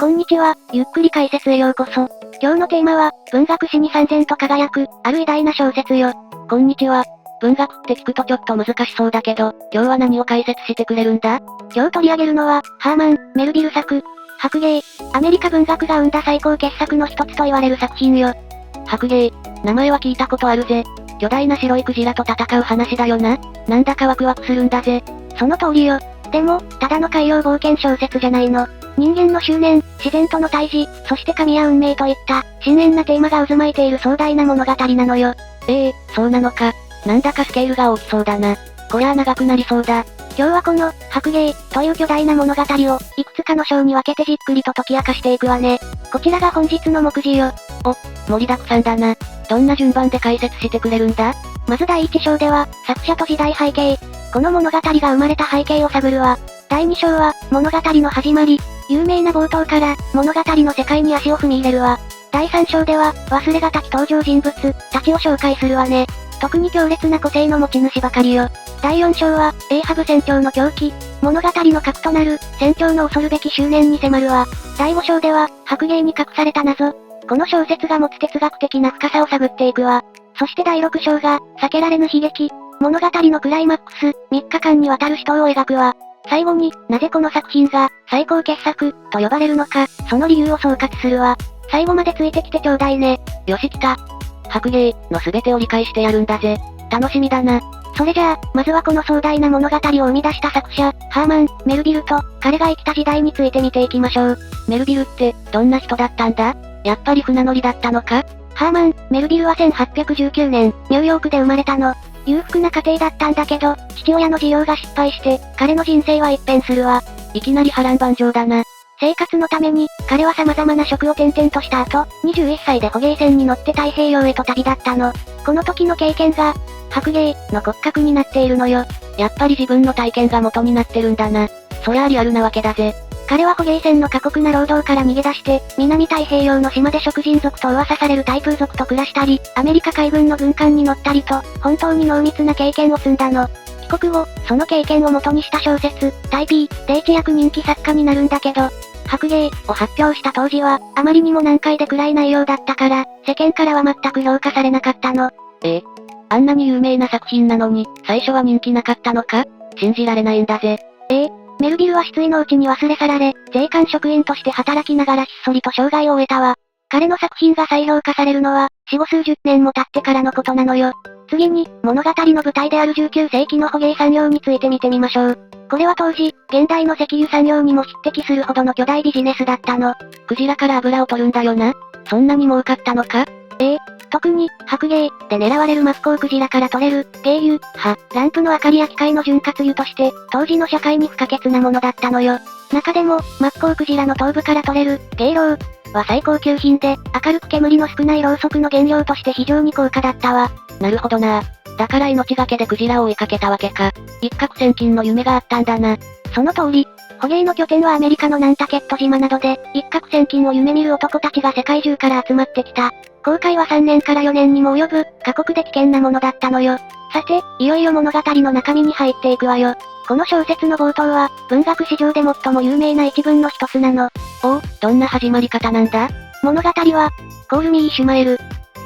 こんにちは、ゆっくり解説へようこそ。今日のテーマは、文学史に燦然と輝く、ある偉大な小説よ。こんにちは。文学って聞くとちょっと難しそうだけど、今日は何を解説してくれるんだ？今日取り上げるのは、ハーマン・メルビル作、白鯨。アメリカ文学が生んだ最高傑作の一つと言われる作品よ。白鯨。名前は聞いたことあるぜ。巨大な白いクジラと戦う話だよな。なんだかワクワクするんだぜ。その通りよ。でも、ただの海洋冒険小説じゃないの。人間の執念、自然との対峙、そして神や運命といった、深遠なテーマが渦巻いている壮大な物語なのよ。そうなのか。なんだかスケールが大きそうだな。こりゃあ長くなりそうだ。今日はこの、白鯨、という巨大な物語を、いくつかの章に分けてじっくりと解き明かしていくわね。こちらが本日の目次よ。盛りだくさんだな。どんな順番で解説してくれるんだ？まず第1章では、作者と時代背景。この物語が生まれた背景を探るわ。第2章は、物語の始まり。有名な冒頭から、物語の世界に足を踏み入れるわ。第3章では、忘れがたき登場人物、たちを紹介するわね。特に強烈な個性の持ち主ばかりよ。第4章は、エーハブ船長の狂気。物語の核となる、船長の恐るべき執念に迫るわ。第5章では、白鯨に隠された謎。この小説が持つ哲学的な深さを探っていくわ。そして第6章が、避けられぬ悲劇。物語のクライマックス、3日間にわたる死闘を描くわ。最後に、なぜこの作品が、最高傑作、と呼ばれるのか、その理由を総括するわ。最後までついてきてちょうだいね。よし来た。白鯨の全てを理解してやるんだぜ。楽しみだな。それじゃあ、まずはこの壮大な物語を生み出した作者、ハーマン・メルビルと、彼が生きた時代について見ていきましょう。メルビルって、どんな人だったんだ？やっぱり船乗りだったのか？ハーマン・メルビルは1819年、ニューヨークで生まれたの。裕福な家庭だったんだけど、父親の事業が失敗して、彼の人生は一変するわ。いきなり波乱万丈だな。生活のために、彼は様々な職を転々とした後、21歳で捕鯨船に乗って太平洋へと旅立ったの。この時の経験が、白鯨の骨格になっているのよ。やっぱり自分の体験が元になってるんだな。そりゃあリアルなわけだぜ。彼は捕鯨船の過酷な労働から逃げ出して、南太平洋の島で食人族と噂されるタイプー族と暮らしたり、アメリカ海軍の軍艦に乗ったりと、本当に濃密な経験を積んだの。帰国後、その経験を元にした小説、タイピー、で一躍人気作家になるんだけど、白鯨を発表した当時は、あまりにも難解で暗い内容だったから、世間からは全く評価されなかったの。あんなに有名な作品なのに、最初は人気なかったのか？信じられないんだぜ。メルビルは失意のうちに忘れ去られ、税関職員として働きながらひっそりと生涯を終えたわ。彼の作品が再評価されるのは、死後数十年も経ってからのことなのよ。次に、物語の舞台である19世紀の捕鯨産業について見てみましょう。これは当時、現代の石油産業にも匹敵するほどの巨大ビジネスだったの。クジラから油を取るんだよな。そんなに儲かったのか？特に、白鯨で狙われるマッコウクジラから取れる、鯨油、ランプの明かりや機械の潤滑油として、当時の社会に不可欠なものだったのよ。中でも、マッコウクジラの頭部から取れる、鯨漏は最高級品で、明るく煙の少ないろうそくの原料として非常に高価だったわ。なるほどな。だから命がけでクジラを追いかけたわけか。一攫千金の夢があったんだな。その通り。捕鯨の拠点はアメリカのナンタケット島などで、一攫千金を夢見る男たちが世界中から集まってきた。航海は3年から4年にも及ぶ、過酷で危険なものだったのよ。さて、いよいよ物語の中身に入っていくわよ。この小説の冒頭は、文学史上で最も有名な一文の一つなの。どんな始まり方なんだ？物語は、コールミー・イシュマエル。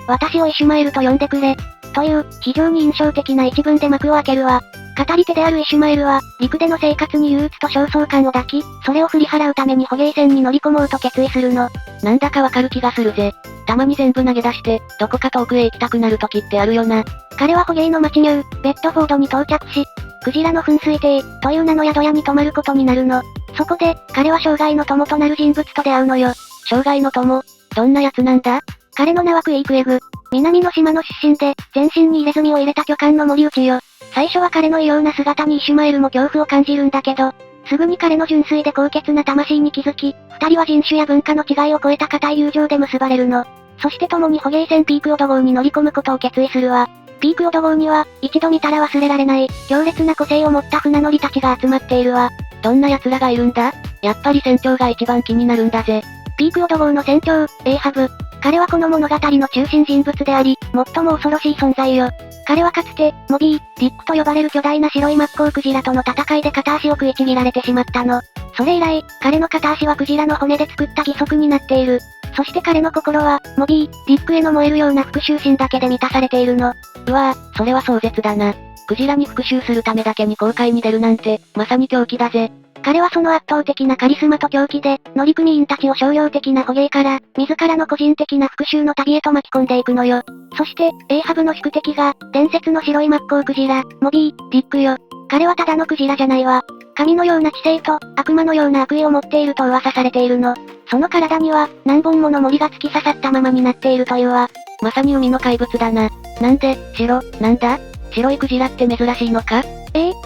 私をイシュマエルと呼んでくれ。という、非常に印象的な一文で幕を開けるわ。語り手であるイシュマエルは、陸での生活に憂鬱と焦燥感を抱き、それを振り払うために捕鯨船に乗り込もうと決意するの。なんだかわかる気がするぜ。たまに全部投げ出して、どこか遠くへ行きたくなる時ってあるよな。彼は捕鯨の町ニュー、ベッドフォードに到着し、クジラの噴水艇、という名の宿屋に泊まることになるの。そこで、彼は生涯の友となる人物と出会うのよ。生涯の友？どんな奴なんだ？彼の名はクイークエグ。南の島の出身で、全身に入れ墨を入れた巨漢の森内よ。最初は彼の異様な姿にイシュマエルも恐怖を感じるんだけど、すぐに彼の純粋で高潔な魂に気づき、二人は人種や文化の違いを超えた固い友情で結ばれるの。そして共に捕鯨船ピークオド号に乗り込むことを決意するわ。ピークオド号には、一度見たら忘れられない、強烈な個性を持った船乗りたちが集まっているわ。どんな奴らがいるんだ？やっぱり船長が一番気になるんだぜ。ピークオド号の船長、エーハブ。彼はこの物語の中心人物であり、最も恐ろしい存在よ。彼はかつて、モビー、ディックと呼ばれる巨大な白いマッコウクジラとの戦いで片足を食いちぎられてしまったの。それ以来、彼の片足はクジラの骨で作った義足になっている。そして彼の心は、モビー、ディックへの燃えるような復讐心だけで満たされているの。うわぁ、それは壮絶だな。クジラに復讐するためだけに航海に出るなんて、まさに狂気だぜ。彼はその圧倒的なカリスマと狂気で、乗組員たちを商業的な捕鯨から、自らの個人的な復讐の旅へと巻き込んでいくのよ。そして、エイハブの宿敵が、伝説の白いマッコウクジラ、モビー、ディックよ。彼はただのクジラじゃないわ。神のような知性と、悪魔のような悪意を持っていると噂されているの。その体には、何本もの森が突き刺さったままになっているというわ。まさに海の怪物だな。なんで、なんだ白いクジラって珍しいのか？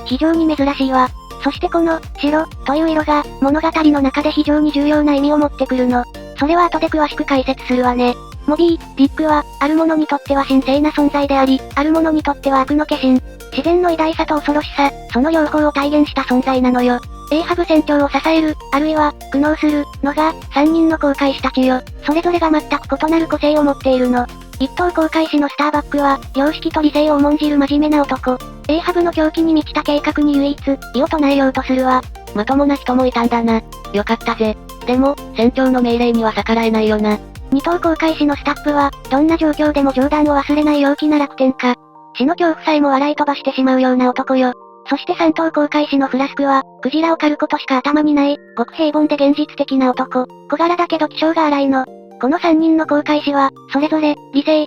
非常に珍しいわ。そしてこの、白、という色が、物語の中で非常に重要な意味を持ってくるの。それは後で詳しく解説するわね。モビー、ディックは、ある者にとっては神聖な存在であり、ある者にとっては悪の化身。自然の偉大さと恐ろしさ、その両方を体現した存在なのよ。エイハブ船長を支える、あるいは、苦悩する、のが、3人の航海士たちよ。それぞれが全く異なる個性を持っているの。一等航海士のスターバックは、良識と理性を重んじる真面目な男。エイハブの狂気に満ちた計画に唯一、異を唱えようとするわ。まともな人もいたんだな。よかったぜ。でも、船長の命令には逆らえないよな。二等航海士のスタッフは、どんな状況でも冗談を忘れない陽気な楽天家。死の恐怖さえも笑い飛ばしてしまうような男よ。そして三等航海士のフラスクは、クジラを狩ることしか頭にない、ごく平凡で現実的な男。小柄だけど気性が荒いの。この三人の航海士は、それぞれ、理性、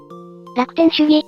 楽天主義、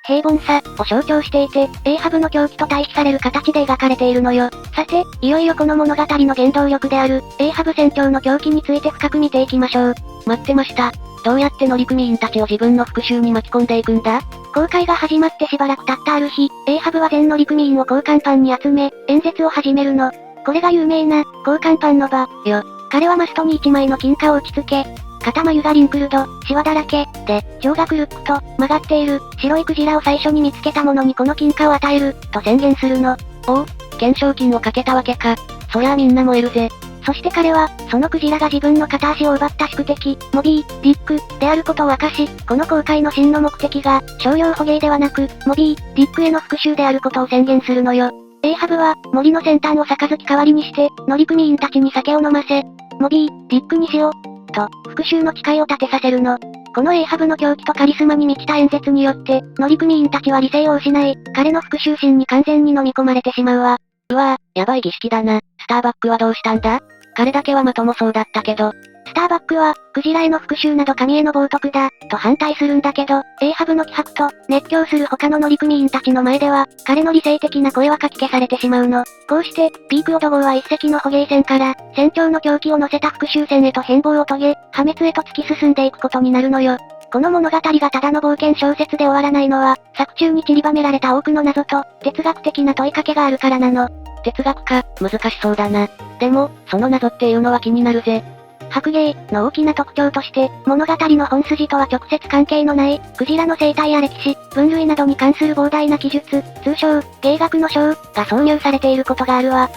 平凡さ、を象徴していて、エイハブの狂気と対比される形で描かれているのよ。さて、いよいよこの物語の原動力である、エイハブ船長の狂気について深く見ていきましょう。待ってました。どうやって乗組員たちを自分の復讐に巻き込んでいくんだ？航海が始まってしばらく経ったある日、エイハブは全乗組員を交換パンに集め、演説を始めるの。これが有名な、交換パンの場、よ。彼はマストに一枚の金貨を打ち付け、肩眉がリンクルド、シワだらけ、で、上がくるっくと、曲がっている、白いクジラを最初に見つけた者にこの金貨を与える、と宣言するの。おう、懸賞金をかけたわけか。そりゃあみんな燃えるぜ。そして彼は、そのクジラが自分の片足を奪った宿敵、モビー、ディック、であることを明かし、この航海の真の目的が、商業捕鯨ではなく、モビー、ディックへの復讐であることを宣言するのよ。エイハブは、森の先端を杯代わりにして、乗組員たちに酒を飲ませ、モビー、ディックにしよう、と、復讐の誓いを立てさせるの。このエイハブの狂気とカリスマに満ちた演説によって、乗組員たちは理性を失い、彼の復讐心に完全に飲み込まれてしまうわ。うわぁ、やばい儀式だな。スターバックはどうしたんだ？彼だけはまともそうだったけど。スターバックは、クジラへの復讐など神への冒涜だ、と反対するんだけど、エイハブの気迫と、熱狂する他の乗組員たちの前では、彼の理性的な声はかき消されてしまうの。こうして、ピークオド号は一隻の捕鯨船から、船長の狂気を乗せた復讐船へと変貌を遂げ、破滅へと突き進んでいくことになるのよ。この物語がただの冒険小説で終わらないのは、作中に散りばめられた多くの謎と、哲学的な問いかけがあるからなの。哲学か、難しそうだな。でも、その謎っていうのは気になるぜ。白芸の大きな特徴として、物語の本筋とは直接関係のない、クジラの生態や歴史、分類などに関する膨大な記述、通称、芸学の章、が挿入されていることがあるわ。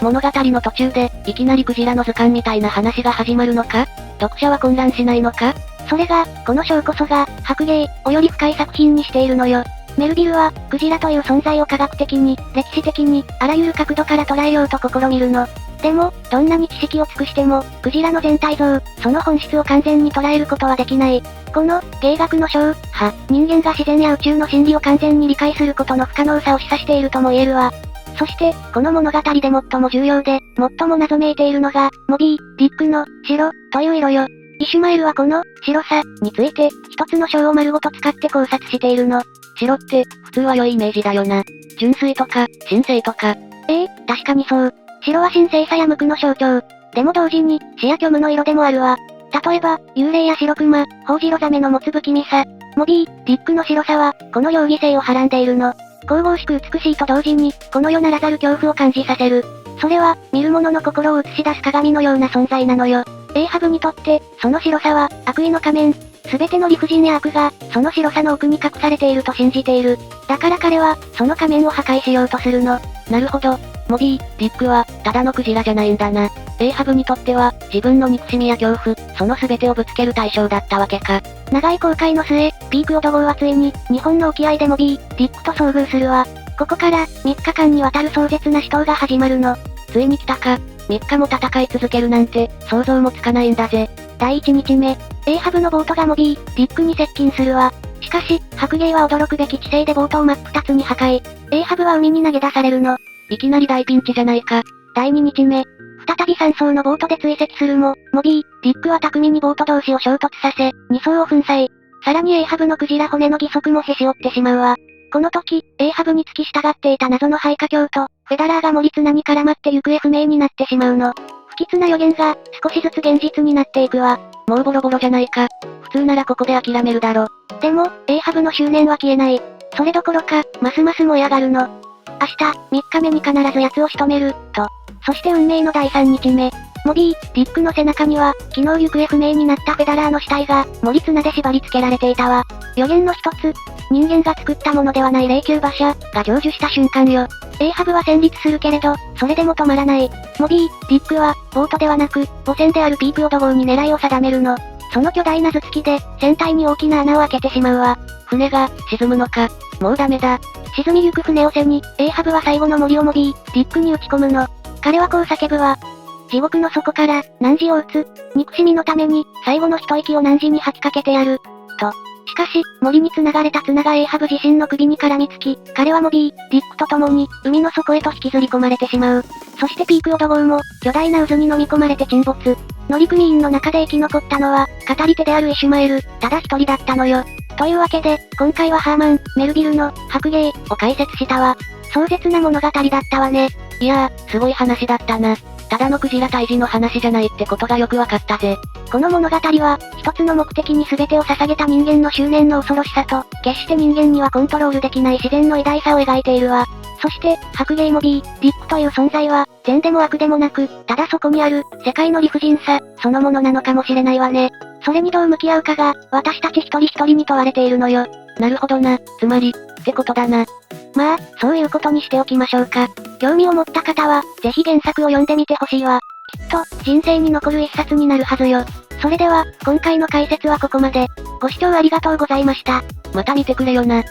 物語の途中で、いきなりクジラの図鑑みたいな話が始まるのか？読者は混乱しないのか？それが、この章こそが、白芸をより深い作品にしているのよ。メルビルは、クジラという存在を科学的に、歴史的に、あらゆる角度から捉えようと試みるの。でも、どんなに知識を尽くしても、クジラの全体像、その本質を完全に捉えることはできない。この、芸学の章、人間が自然や宇宙の真理を完全に理解することの不可能さを示唆しているとも言えるわ。そして、この物語で最も重要で、最も謎めいているのが、モビー、ディックの、白、という色よ。イシュマエルはこの、白さ、について、一つの章を丸ごと使って考察しているの。白って、普通は良いイメージだよな。純粋とか、神聖とか。確かにそう。白は神聖さや無垢の象徴。でも同時に、死や虚無の色でもあるわ。例えば、幽霊や白熊、ホウジロザメの持つ不気味さ。モビー、ディックの白さは、この容疑性をはらんでいるの。神々しく美しいと同時に、この世ならざる恐怖を感じさせる。それは、見る者の心を映し出す鏡のような存在なのよ。エイハブにとって、その白さは、悪意の仮面。すべての理不尽や悪が、その白さの奥に隠されていると信じている。だから彼は、その仮面を破壊しようとするの。なるほど。モビー、ディックは、ただのクジラじゃないんだな。エイハブにとっては、自分の憎しみや恐怖、その全てをぶつける対象だったわけか。長い航海の末、ピークオド号はついに、日本の沖合でモビー、ディックと遭遇するわ。ここから、3日間にわたる壮絶な死闘が始まるの。ついに来たか。3日も戦い続けるなんて、想像もつかないんだぜ。第1日目、エーハブのボートがモビー、ディックに接近するわ。しかし、白芸は驚くべき知性でボートを真っ二つに破壊。エーハブは海に投げ出されるの。いきなり大ピンチじゃないか。第2日目、再び3艘のボートで追跡するも、モビー、ディックは巧みにボート同士を衝突させ、2艘を粉砕。さらにエーハブのクジラ骨の義足もへし折ってしまうわ。この時、エーハブに付き従っていた謎の廃華鏡と、フェダラーが森綱に絡まって行方不明になってしまうの。不吉な予言が、少しずつ現実になっていくわ。もうボロボロじゃないか。普通ならここで諦めるだろ。でも、エーハブの執念は消えない。それどころか、ますます燃え上がるの。明日、3日目に必ず奴を仕留める、と。そして運命の第3日目。モビー、ディックの背中には、昨日行方不明になったフェダラーの死体が、森綱で縛り付けられていたわ。予言の一つ、人間が作ったものではない霊柩馬車、が成就した瞬間よ。エーハブは戦慄するけれど、それでも止まらない。モビー、ディックは、ボートではなく、母船であるピークオド号に狙いを定めるの。その巨大な頭突きで、船体に大きな穴を開けてしまうわ。船が、沈むのか。もうダメだ。沈みゆく船を背に、エーハブは最後の森をモビー、ディックに打ち込むの。彼はこう叫ぶわ。地獄の底から、汝を打つ。憎しみのために、最後の一息を汝に吐きかけてやる。と。しかし、森に繋がれた綱がエーハブ自身の首に絡みつき、彼はモビー、ディックと共に、海の底へと引きずり込まれてしまう。そしてピークオド号も、巨大な渦に飲み込まれて沈没。乗組員の中で生き残ったのは、語り手であるイシュマエル、ただ一人だったのよ。というわけで、今回はハーマン、メルビルの、白芸、を解説したわ。壮絶な物語だったわね。いやー、すごい話だったな。ただのクジラ退治の話じゃないってことがよくわかったぜ。この物語は、一つの目的に全てを捧げた人間の執念の恐ろしさと、決して人間にはコントロールできない自然の偉大さを描いているわ。そして、白芸モビー、ディックという存在は、善でも悪でもなく、ただそこにある、世界の理不尽さ、そのものなのかもしれないわね。それにどう向き合うかが、私たち一人一人に問われているのよ。なるほどな、つまり、ってことだな。まあ、そういうことにしておきましょうか。興味を持った方は、ぜひ原作を読んでみてほしいわ。きっと、人生に残る一冊になるはずよ。それでは、今回の解説はここまで。ご視聴ありがとうございました。また見てくれよな。